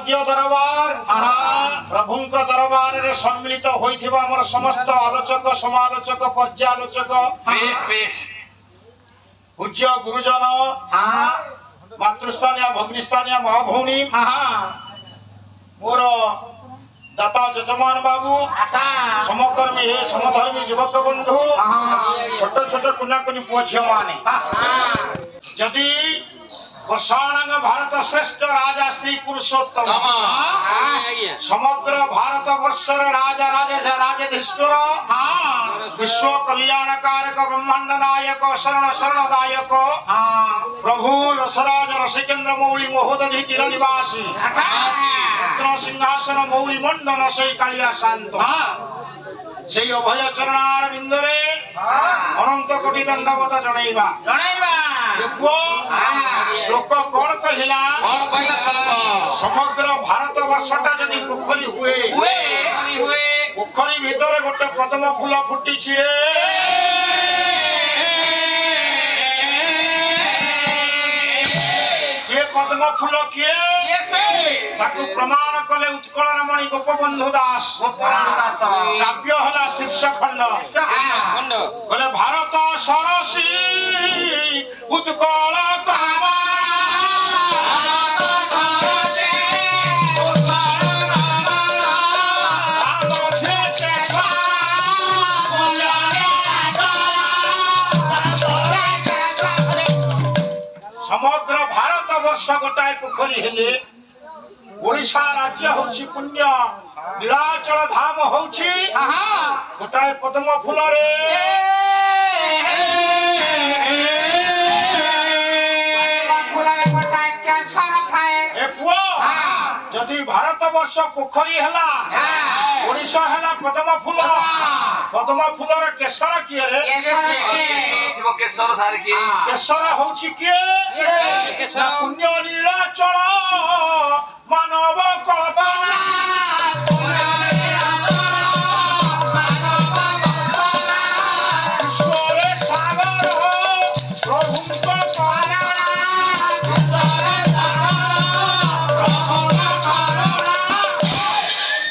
आराध्य दरबार प्रभु दरबार रे सम्मिलित होइथिबा हमर समस्त आलोचक समालोचक पर्यालोचक पूज्य गुरुजन मातृस्थानीय भग्निस्थानीय महाभौनी मोर दाता जजमान बाबू समकर्मी हे समधर्मी युवक बंधु छोट छोट कुना कुनी पुओ झियो माने जदि वर्षाणांग भारत श्रेष्ठ राजा श्री पुरुषोत्तम समग्र भारत वर्षर राजा राजाधीश्वर विश्व कल्याणकारक ब्रह्मांड नायक शरण शरणदायक प्रभु रसराज रसिकेन्द्र मौली महोदधि तीर निवासी रत्न सिंहासन मौली मंडन सही कालिया शांत से अभय चरणार बिंदरे अनंत कोटि दंडवत जनैबा श्लोक कौन कहला समग्र भारत वर्षटा जदि पोखरी हुए पोखरी भीतर गोटे पद्म फूल फुटी रे से पद्म फूल किए ताकू प्रमाण कले उत्कल रमणी गोपबंधु दास काव्य हला शीर्षखंड कले भारत सरसी उत्कल समग्र भारत वर्ष गोटाए पोखरी हेले ओडिशा राज्य होची पुण्य नीलाचल धाम होची गोटाए पद्म फूल रे जदि भारत वर्ष पोखरी हेला ओडिशा हेला पद्म फूल रे केसर किए रे केसर सार किए केसर होची किए पुण्य नीलाचल मानव कल्पना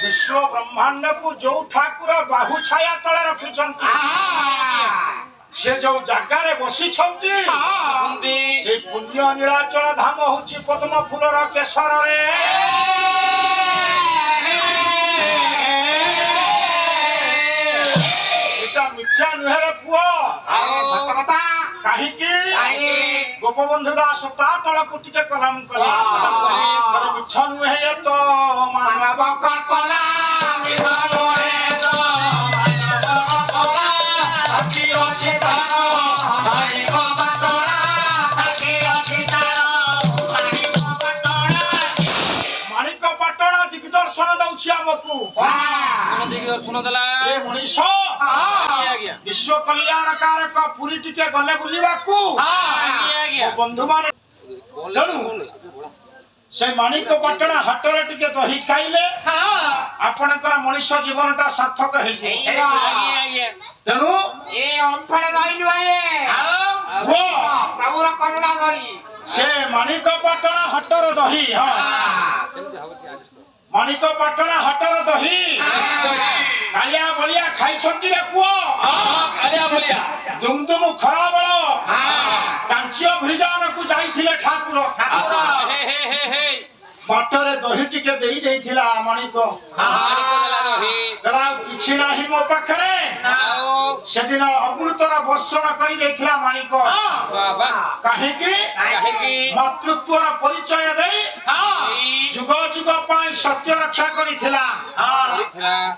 विश्व ब्रह्मांड को जो ठाकुर बाहु छाया तले रखी से जो जगार बसी से पुण्य नीलाचल धाम होची पद्म फूलर केसर रे मिथ्या नुहे रे पुओ कहीं गोपबंधु दास ता तल को टिके कलम कले मिथ्या नुहे तो मानव कल्पना माणिक पटण दिग्दर्शन दउछि हमकु दिग्दर्शन दला ए मनीष विश्व कल्याणकारक पुरी टिके गले बुलिबाकू बंधु माने से माणिक पटण हाटरे टिके दही खाइले आपनकर मनीष जीवनटा सार्थक हे तेनु ए अंफड़े रहिलु आए वो प्रभुर करुणा रही से माणिक पटण हाटर दही माणिक पटण हाटर दही कालिया बलिया खाई छंती रे पुओ कालिया बलिया दुमदुम खरा बळ कांचिया भुजान को जाईथिले ठाकुर बाटरे दही टिके देई देइथिला माणिक दला किछि नाही मो पाखरे सेदिन अमृतर वर्षण करि देइथिला माणिक काहे कि मातृत्वर परिचय देई जुग जुग पाई सत्य रक्षा करिथिला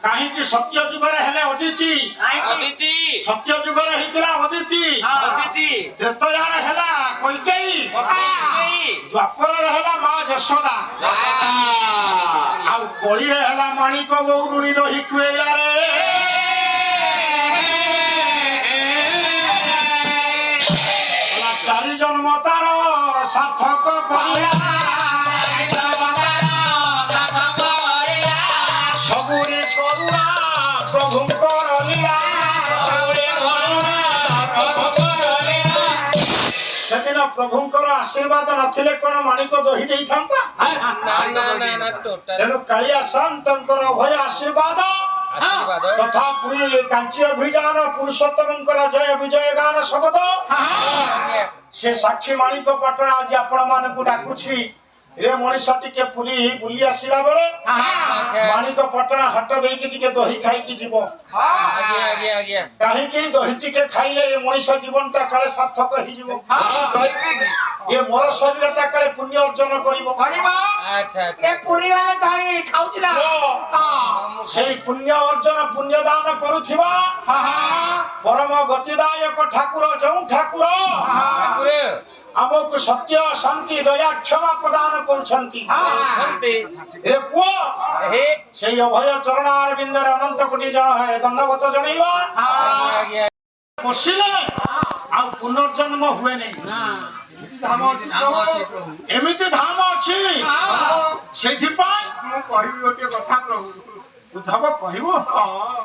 काहे कि सत्य जुग रे हेले अदिति सत्य जुग रे हिथिला अदिति त्रेतया रे हेला कैकेयी द्वापर रे हेला मा यशोदा आउ कली रे हेला माणिक बहु रुणी दही खुएला रे चारि जन्म तार सार्थक करिला सबुरे करुणा प्रभु करिला ସେଦିନ ପ୍ରଭୁଙ୍କର ଆଶୀର୍ବାଦ ନଥିଲେ କଣ ମାଣିକ ଦହି ଦେଇଥାନ୍ତା? ନା ଟୋଟାଲ ତେଣୁ କାଳିଆ ଶାନ୍ତଙ୍କର ଅଭୟ ଆଶୀର୍ବାଦ ଆଶୀର୍ବାଦ ତଥା ପୁରୀ କାଞ୍ଚି ଅଭିଯାନ ପୁରୁଷୋତ୍ତମଙ୍କର ଜୟ ବିଜୟ ଗାନ ଶବ୍ଦ ସେ ସାକ୍ଷୀ ମାଣିକ ପାଟଣା ଆଜି ଆପଣ ମାନଙ୍କୁ ଡାକୁଛି। ଏ ମଣିଷ ଟିକେ ପୁରୀ ବୁଲି ଆସିଲା ବେଳେ ମାଣିକ ପାଟଣା ହାଟ ଦେଇକି ଟିକେ ଦହି ଖାଇକି ଯିବ। ଆଜ୍ଞା କାହିଁକି ଦହି ଟିକେ ଖାଇଲେ ଏ ମଣିଷ ଜୀବନଟା କାଳେ ସାର୍ଥକ ହେଇଯିବ। ଏ ମୋର ଶରୀରଟା କାଳେ ପୁଣ୍ୟ ଅର୍ଜନ କରିବ। ଆଚ୍ଛା ଏ ପୁରୀ ଗଲେ ଦହି ଖାଉଥିଲା ସେଇ ପୁଣ୍ୟ ଅର୍ଜନ ପୁଣ୍ୟ ଦାନ କରୁଥିବା ପରମ ଗତିଦାୟକ ଠାକୁର ଯୋଉ ଠାକୁର ଆମକୁ ସତ୍ୟ ଶାନ୍ତି ଦୟା କ୍ଷମା ପ୍ରଦାନ କରୁଛନ୍ତି। ଏ ପୁଅ ସେଇ ଅଭୟ ଚରଣାର ବିନ୍ଦରେ ଅନନ୍ତ କୋଟି ଜଣ ଦଣ୍ଡବତ ଜଣେଇବା। ବସିଲେ ଆଉ ପୁନର୍ଜନ୍ମ ହୁଏ ନାହିଁ। ଏମିତି ଧାମ ଅଛି। ସେଥିପାଇଁ ମୁଁ କହିବି ଗୋଟିଏ କଥା ପ୍ରଭୁ। ଉଦ୍ଧବ କହିବୁ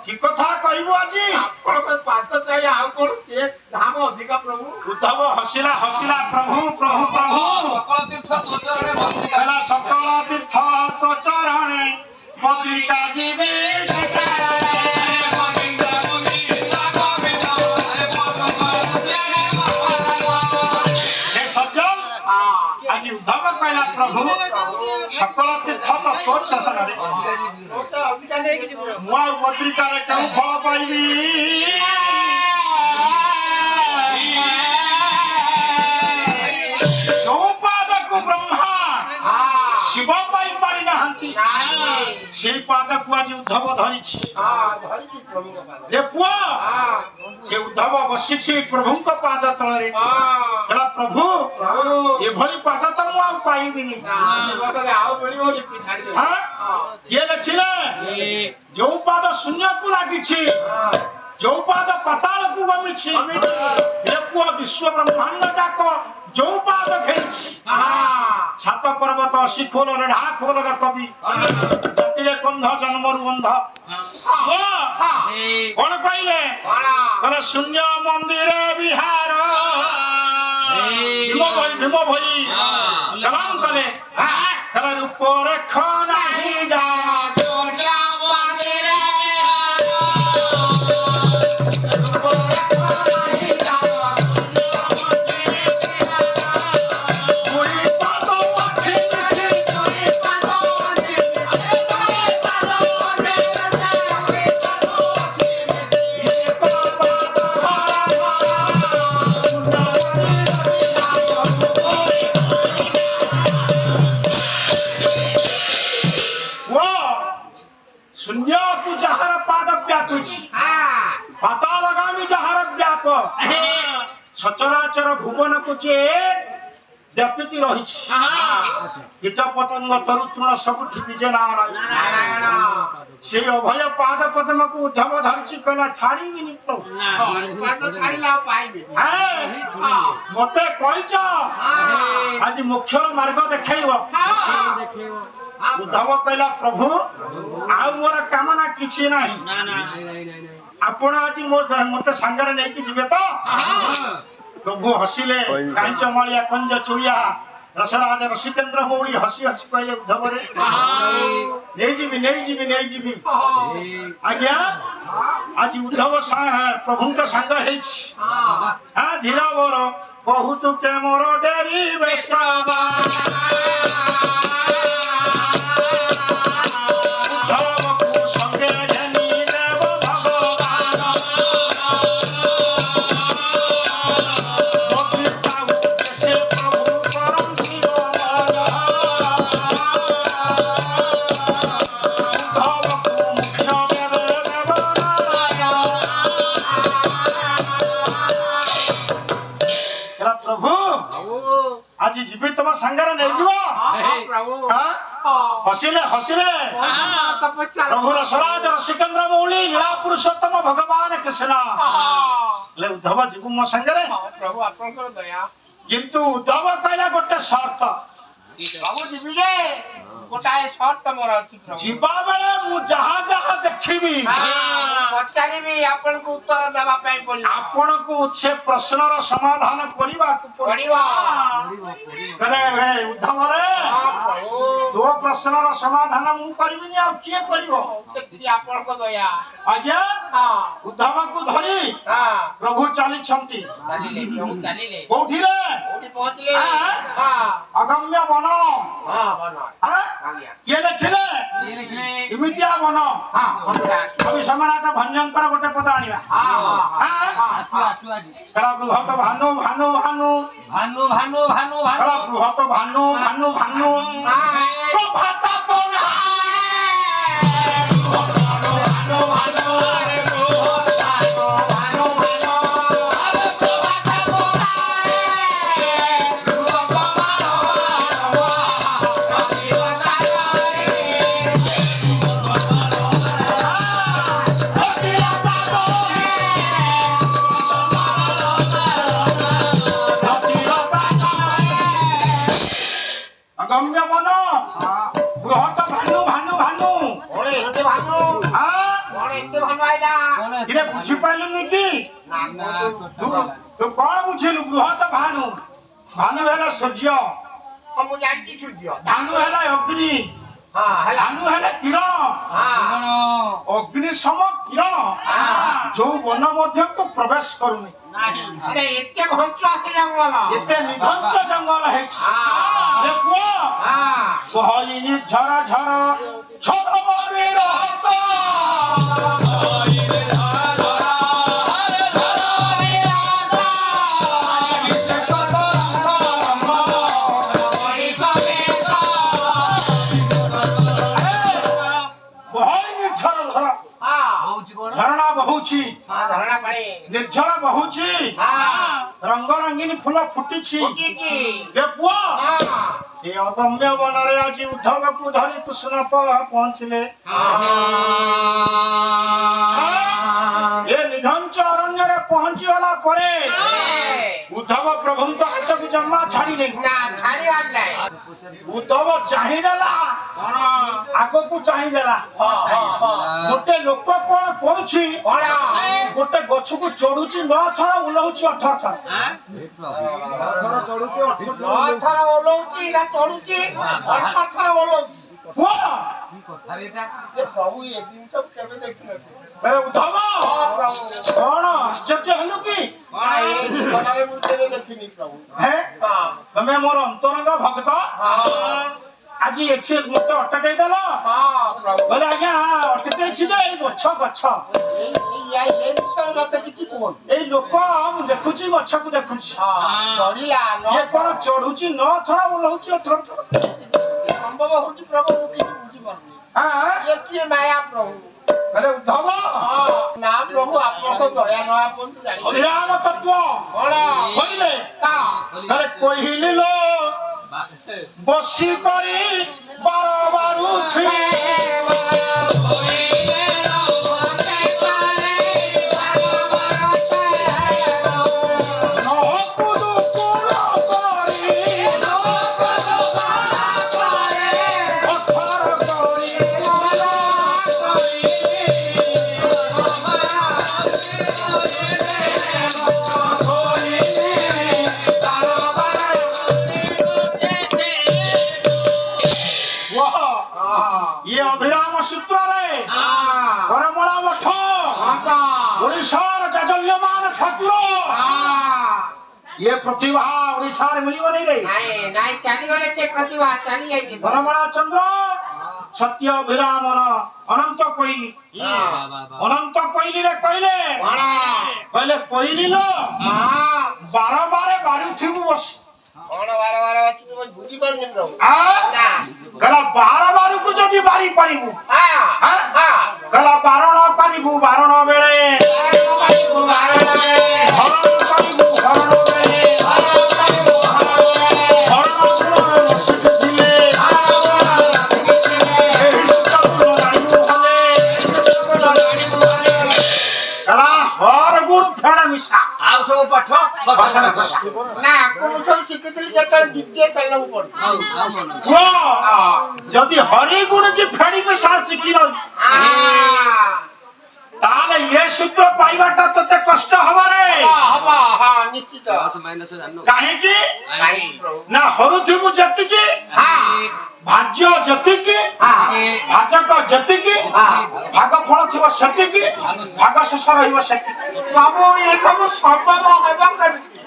କି କଥା କହିବୁ ଆଜି? ଆପଣଙ୍କ ପାଦ ଚାହି ଆଉ କଣ ସେ ଧାମ ଅଧିକା ପ୍ରଭୁ। ଉଦ୍ଧବ ହସିଲା ହସିଲା ପ୍ରଭୁ ପ୍ରଭୁ ପ୍ରଭୁ ସକଳ ତୀର୍ଥ ତୋଚରଣେ ବନ୍ଦିକା ହେଲା ସକଳ ତୀର୍ଥ ତୋ ଚରଣେ ବଦ୍ରିକା ଯିବେ ଆଜି ଉଦ୍ଧବ କହିଲା ପ୍ରଭୁ ସକଳ ତୀର୍ଥ ତୋ ଚରଣରେ ମୁଁ ଆଉ ବଦ୍ରିକାରେ କେଉଁ ଫଳ ପାଇବି? ଯୋଉ ପାଦକୁ ବ୍ରହ୍ମା ଶିବ ପାଇ ପାରି ନାହାନ୍ତି ସେଇ ପାଦକୁ ଆଜି ଉଦ୍ଧବ ଧରିଛି। ରେ ପୁଅ ସେ ଉଦ୍ଧବ ବସିଛି ପ୍ରଭୁଙ୍କ ପାଦ ତଳରେ। ହେଲା ପ୍ରଭୁ ଏଭଳି ପାଦ ତ ମୁଁ ଆଉ ପାଇବିନି। କିଏ ଲେଖିଲେ ଯୋଉ ପାଦ ଶୂନ୍ୟକୁ ଲାଗିଛି ଯୋଉ ପାଦ ପାତାଳକୁ ଗମିଛି ଏ ପୁଅ ବିଶ୍ୱ ବ୍ରହ୍ମାଣ୍ଡ ଯାକ ଯୋଉ ପାଦ ଘେରିଛି ଛାତ ପର୍ବତ ଶିଖୋଲରେ ଢା ଖୋଲର କବି ଜାତିରେ କନ୍ଧ ଜନ୍ମରୁ ଅନ୍ଧ। କଣ କହିଲେ? କହିଲେ ଶୂନ୍ୟ ମନ୍ଦିର ବିହାର ଭୀମ ଭଇ କଲାମ କଲେ ରୂପରେଖ ନାହିଁ ଯାର ଶୂନ୍ୟକୁ ଯାହାର ପାଦ ବ୍ୟାପୁଛି ପାତାଳଗାମୀ ଯାହାର ବ୍ୟାପ ସଚରାଚର ଭୁବନକୁ ଯିଏ ବ୍ୟାପିକି ରହିଛି କୀଟ ପତଙ୍ଗ ତରୁତୃଣ ସବୁଠି ବିଜେ ନାରାୟଣ ସେଇ ଅଭୟ ପାଦ ପଦ୍ମକୁ ଉଦ୍ଧବ ଧରିଛି କହିଲା ଛାଡ଼ିବିନି ପ୍ରଭୁ। ମତେ କହିଛ ଆଜି ମୁଖ୍ୟର ମାର୍ଗ ଦେଖେଇବ। ଉଦ୍ଧବ କହିଲା ପ୍ରଭୁ ଆଉ ମୋର କାମନା କିଛି ନାହିଁ। ଆପଣ ଆଜି ମତେ ସାଙ୍ଗରେ ନେଇକି ଯିବେ ତ? ପ୍ରଭୁ ହସିଲେ କାଞ୍ଚ ମାଳିଆ କଞ୍ଜ ଚୁଳିଆ ରସରାଜ ରସିକେନ୍ଦ୍ର ମୌଳି ହସି ହସି କହିଲେ ଉଦ୍ଧବରେ ନେଇଯିବି ନେଇଯିବି ନେଇଯିବି। ଆଜ୍ଞା ଆଜି ଉଦ୍ଧବ ପ୍ରଭୁଙ୍କ ସାଙ୍ଗ ହେଇଛି। ଧୀର ମୋର ବହୁତ କେ ମୋର ଡେରି ଉଦ୍ଧବକୁ ସଙ୍ଗେ ଘେନି ଦେବ ଭଗବାନ ଆଜି ଯିବି ତମ ସାଙ୍ଗରେ ନେଇଯିବ। ହସିଲେ ହସିଲେ ପ୍ରଭୁ ରସରାଜ ରସିକେନ୍ଦ୍ର ମୌଳି ଲୀଳା ପୁରୁଷୋତ୍ତମ ଭଗବାନ କୃଷ୍ଣ ଉଦ୍ଧବ ଯିବୁ ମୋ ସାଙ୍ଗରେ। ପ୍ରଭୁ ଆପଣଙ୍କର ଦୟା। କିନ୍ତୁ ଉଦ୍ଧବ କହିଲା ଗୋଟେ ସର୍ତ୍ତ ପ୍ରଭୁ ଯିବି ଯେ ଗୋଟାଏ ସର୍ତ୍ତ ମୋର ଅଛି ପ୍ରଭୁ। ଯିବା ବେଳେ ମୁଁ ଯାହା ଯାହା ଦେଖିବି ପଚାରିବି ଆପଣଙ୍କୁ ଉତ୍ତର ଦେବା ପାଇଁ ପଡିବ। ଆପଣଙ୍କୁ ସେ ପ୍ରଶ୍ନର ସମାଧାନ କରିବାକୁ ପଡିବ। ଉଦ୍ଧବରେ ତୋ ପ୍ରଶ୍ନର ସମାଧାନ ମୁଁ କରିବିନି ଆଉ କିଏ କରିବ? ସେତିକି ଆପଣଙ୍କ ଦୟା। ଆଜ୍ଞା ଉଦ୍ଧବକୁ ଧରି ପ୍ରଭୁ ଚାଲିଛନ୍ତି। ପ୍ରଭୁ ଚାଲିଲେ କୋଉଠିରେ? କୋଉଠି ପହଞ୍ଚିଲେ? ଅଗମ୍ୟ ବନ। କିଏ ଲେଖିଲେ? ଏମିତିଆ ବନ। କବି ସମ୍ରାଟ ଭଞ୍ଜଙ୍କର ଗୋଟେ ପଦ ଆଣିବା। ବୃହତ ଭାନୁ ଭାନୁ ଭାନୁ ବୃହତ ଭାନୁ ଭାନୁ ଭାନୁ ପ୍ରଭାତ ପରା গম্য বন বৃহত ভানু ভানু ভানু এতে ভানু এতে ভানু আইলা কিরে বুঝি পাইলুনি কি? তু কোন বুঝিলু? বৃহত ভানু ভানু হেলা সূর্য, ମୁଁ ଜାଣିଛି ସୂର୍ଯ୍ୟ। ଭାନୁ ହେଲା ଅଗ୍ନି, ଭାନୁ ହେଲା କିରଣ। ଅଗ୍ନି ସମ କିରଣ ଯୋଉ ବନ ମଧ୍ୟକୁ ପ୍ରବେଶ କରୁନି। ଏତେ ଘଞ୍ଚ ଆସେ ଜଙ୍ଗଲ, ଏତେ ନିଘଞ୍ଚ ଜଙ୍ଗଲ ହେଇଛି। ପୁଅ କହିନି ଝର ଝର ଝର ବିରହତ ଝରଣା ବହୁଛି, ନିର୍ଝର ବହୁଛି, ରଙ୍ଗ ରଙ୍ଗୀନ ଫୁଲ ଫୁଟିଛି। ପୁଅ ସେ ଅଗମ୍ୟ ବନରେ ଆଜି ଉଦ୍ଧବକୁ ଧରି କୃଷ୍ଣ ପହଞ୍ଚିଲେ। ଏ ନିଘଞ୍ଚ ଅରଣ୍ୟରେ ପହଞ୍ଚିଗଲା ପରେ ଉଦ୍ଧବ ପ୍ରଭୁଙ୍କ ହାତକୁ ଜମା ଛାଡ଼ିଲେ। ଉଦ୍ଧବ ଚାହିଁଦେଲା, ଆଗକୁ ଚାହିଁଦେଲା। ଗୋଟେ ଲୋକ କଣ କରୁଛି? ଗୋଟେ ଗଛକୁ ଚଢୁଛି 9 ଥର, ଓହ୍ଲଉଛି 18 ଥର। ପ୍ରଭୁ ଏ ଜିନିଷ କେବେ ଦେଖିନଥିଲି। ଉଦ୍ଧବ କଣ ଆଶ୍ଚର୍ଯ୍ୟ ହେଲୁ କି? ମୁଁ କେବେ ଦେଖିନି ପ୍ରଭୁ। ତମେ ମୋର ଅନ୍ତରଙ୍ଗ ଭକ୍ତ, ଆଜି ଏଠି ମତେ ଅଟକେଇ ଦେଲ। ବୋଲେ ଆଜ୍ଞା ଅଟକେଇଛି ଯେ ଏଇ ଗଛ ଗଛ ବିଷୟରେ ମତେ କିଛି କୁହନ୍ତୁ। ଏଇ ଲୋକ ମୁଁ ଦେଖୁଛି, ଗଛକୁ ଦେଖୁଛି। ଚଢିଲା ଇଏ କଣ ଚଢୁଛି 9 ଥର, ଓହ୍ଲଉଛି 18 ଥର। ସମ୍ଭବ ହଉଛି ପ୍ରଭୁ, ମୁଁ କିଛି ବୁଝିପାରୁନି। ଇଏ କିଏ ମାୟା ପ୍ରଭୁ? ଉଦ୍ଧବ ନା ପ୍ରଭୁ, ଆପଣଙ୍କ ଦୟା ନୟା ପର୍ଯ୍ୟନ୍ତ ଜାଣିବି। ଅଭିରାମ ତତ୍ଵ କହିଲେ କହିଲି ଲୋ ବସି କରି ବାର ବାରୁଥି ये अभिराम सूत्रे करमला मठ ओडिशार जाजल्यमान ठाकुर ये प्रतिभा ओडिशार मिलिबो नहीं रे। नहीं चली गले से प्रतिभा चली आई। करमला चंद्र सत्य अभिराम अनंत कोइली रे कहले कहले कोइली लो 12 बारे बारुथिबु बस। कौन 12 बार बुझी पारनी प्रभु। गला 12 बारू को जदी बारी परिबु गला 12 न परिबु 12 बेले गला हर गुण फेड़ा मिसा आउ सब पाठ ଫସଲ ଶେଷ। ନା କୋଉ ସବୁ ଶିଖିଥିଲି ଯେତେବେଳେ ଦ୍ୱିତୀୟ ଚାଲିବାକୁ ପଡୁଛି ପୁଅ ଯଦି ହରି ଗୁଣ କି ଫେଣି ମିଶା ଶିଖିଲ ତାହେଲେ ଏ ସୂତ୍ର ପାଇବାଟା ତତେ କଷ୍ଟ ହବ ରେ। ହବ ହଁ ନିଶ୍ଚିତ କାହିଁକି ନା ହରୁଥିବୁ ଯେତିକି ଭାଜ୍ୟ ଯେତିକି ଭାଜକ ଯେତିକି ଭାଗ ଫଳ ଥିବ ସେତିକି ଭାଗ ଶେଷ ରହିବ ସେତିକି। ସବୁ ଏସବୁ ସମ୍ଭବ ହେବ କେମିତି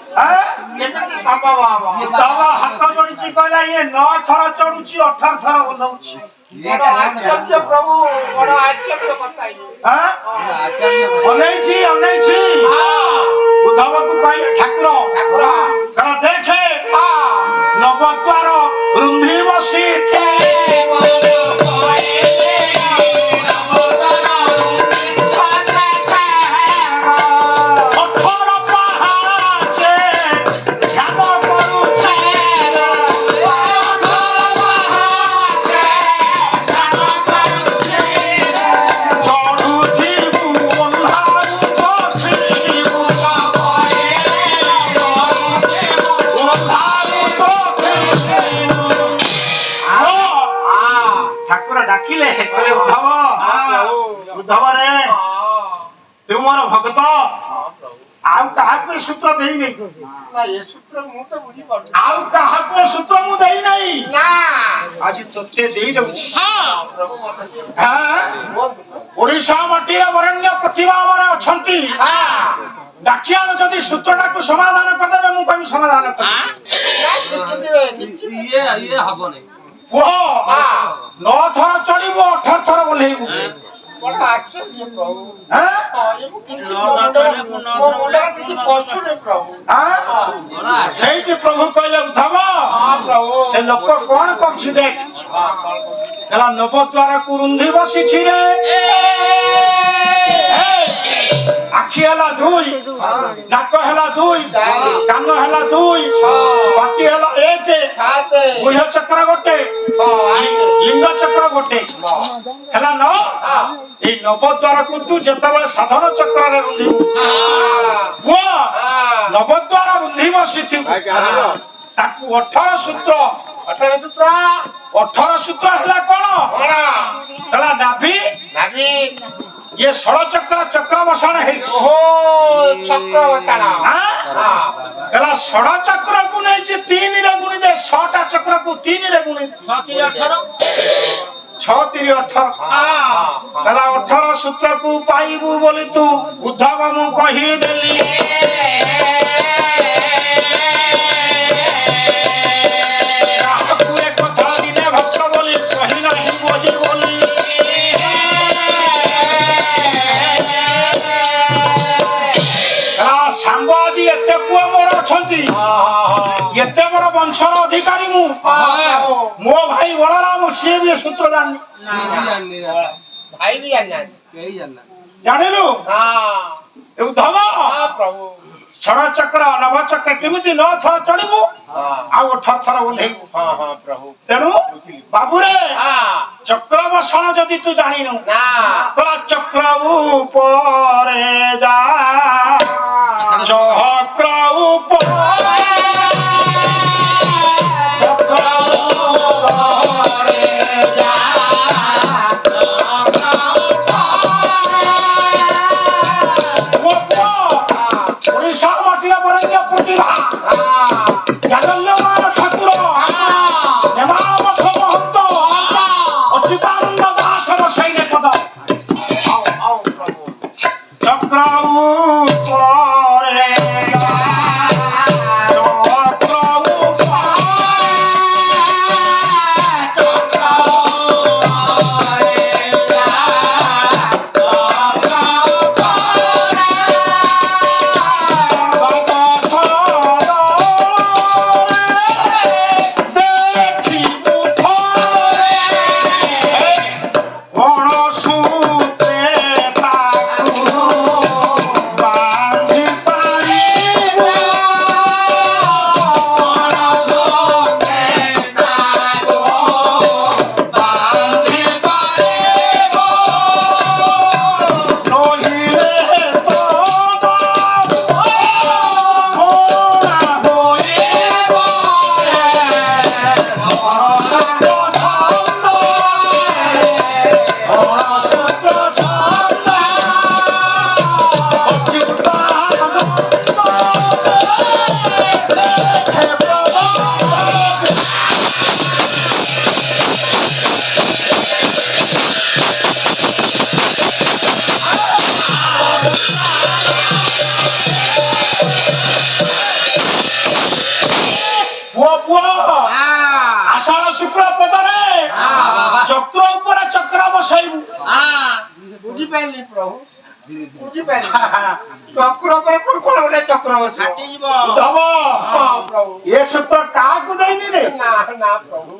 କେମିତି ସମ୍ଭବ ହବ ବାବା ହାତ ଯୋଡ଼ିଛି କହିଲା ଇଏ 9 ଥର ଚଢୁଛି 18 ଥର ଓହ୍ଲଉଛି। ବଡ ଆଶ୍ଚର୍ଯ୍ୟ ପ୍ରଭୁ ବଡ ଆଶ୍ଚର୍ଯ୍ୟ କଥା ଇଏ ଅନେଇଛି ଅନେଇଛି ଉଦ୍ଧବକୁ କହିଲେ ଠାକୁର କହିଲା ଦେଖେ ନବଦ୍ୱାର ରୁନ୍ଧି ବସି ডাকিলে উদ্ধব উদ্ধব রে তুই মোর ভক্ত ଆଉ କାହାକୁ ଏ ସୂତ୍ର ଦେଇନି ନା ଏ ସୂତ୍ର ମୁଁ ତ ବୁଝିପାରୁନି ଆଉ କାହାକୁ ଏ ସୂତ୍ର ମୁଁ ଦେଇନାହିଁ ନା ଆଜି ତୋତେ ଦେଇଦେଉଛି। ପ୍ରଭୁ ମତେ ଓଡିଶା ମାଟିରେ ବରେଣ୍ୟ ପ୍ରତିଭା ମାନେ ଅଛନ୍ତି ଡାକିଆଣ ଯଦି ସୂତ୍ରଟାକୁ ସମାଧାନ କରିଦେବେ ମୁଁ କହିବି ସମାଧାନ କରିବି। ନା ଶିଖିଥିବେ ଇଏ ହବନି କୁହ 9 ଥର ଚଢିବୁ 18 ଥର ଓହ୍ଲେଇବୁ। ବଡ ଆଶ୍ଚର୍ଯ୍ୟ ପ୍ରଭୁ ମୁଁ କିଛି ମୋ ମୁଣ୍ଡରେ କିଛି ପଶୁନି ପ୍ରଭୁ ସେଇଠି ପ୍ରଭୁ କହିଲେ ଉଦ୍ଧବ ପ୍ରଭୁ ସେ ଲୋକ କଣ କରୁଛି ଦେଖ ହେଲା ନବଦ୍ୱାରକୁ ରୁନ୍ଧି ବସିଛି ରେ ଆଖି ହେଲା 2 ନାକ ହେଲା 2 କାନ ହେଲା 2 ପାଟି ହେଲା 1 ଗୁହ୍ୟ ଚକ୍ର ଗୋଟେ ଲିଙ୍ଗ ଚକ୍ର ଗୋଟେ ହେଲା 9 এই নবদ্ୱାরକୁ ତୁ ଯେତେବେଳେ ସାଧନ ଚକ୍ରରେ ରୁନ୍ଧିବୁ ପୁଅ ନବଦ୍ୱାର ରୁନ୍ଧି ବସିଥିବୁ ତାକୁ 18 ସୂତ୍ର 18 ସୂତ୍ର ହେଲା କଣ ହେଲା ନାଭି ଇଏ 16 ଚକ୍ର ଚକ୍ର ବସାଣ ହେଇଛି ହେଲା 16 ଚକ୍ରକୁ ନେଇକି 3 ରେ ଗୁଣି ଦେ 6ଟା ଚକ୍ରକୁ 3 ରେ ଗୁଣି 6 3 18 ହେଲା 18 ସୂତ୍ରକୁ ପାଇବୁ ବୋଲି ତୁ ଉଦ୍ଧବ ମୁଁ କହିଦେଲି କଥା ଦିନେ ଭକ୍ତ ବୋଲି କହି ନାହିଁ ବୋଲି ସାମ୍ବ ଆଦି ଏତେ ପୁଅ ମୋର ଅଛନ୍ତି ଏତେ ବଡ ବଂଶର ଅଧିକାରୀ ମୁଁ ମୋ ଭାଇ ବଳରାମ ସିଏ ବି ସୂତ୍ର ଜାଣିନି ଭାଇ ବି ଜାଣିଲୁ ଉଦ୍ଧବ ପ୍ରଭୁ 16 ଚକ୍ର 9 ଚକ୍ର କେମିତି 9 ଥର ଚଢିବୁ ଆଉ 18 ଥର ଓହ୍ଲେଇବୁ ପ୍ରଭୁ ତେଣୁ ବାବୁରେ ଚକ୍ର ବସାଣ ଯଦି ତୁ ଜାଣିନୁ ଚକ୍ର ଉପରେ ଯା ଚକ୍ର ଉପରେ ওড়িশা মাটির বরেণ্য প্রতিভা জাগল্যমান ঠাকুর হেমাবত মহন্ত অচ্যুতানন্দ দাস বসাইলে পদ চক্র উপরে ଚକ୍ର ଉପରେ ଚକ୍ର ବସେଇବୁ। ବୁଝିପାରିଲି ପ୍ରଭୁ ବୁଝିପାରିଲି ଚକ୍ର ଉପରେ କଣ ଗୋଟେ ଚକ୍ର ବସିବ ଉଦ୍ଧବ ହଁ ପ୍ରଭୁ ଏ ସୂତ୍ର କାହାକୁ ଦେଇନି ରେ? ନା ନା ପ୍ରଭୁ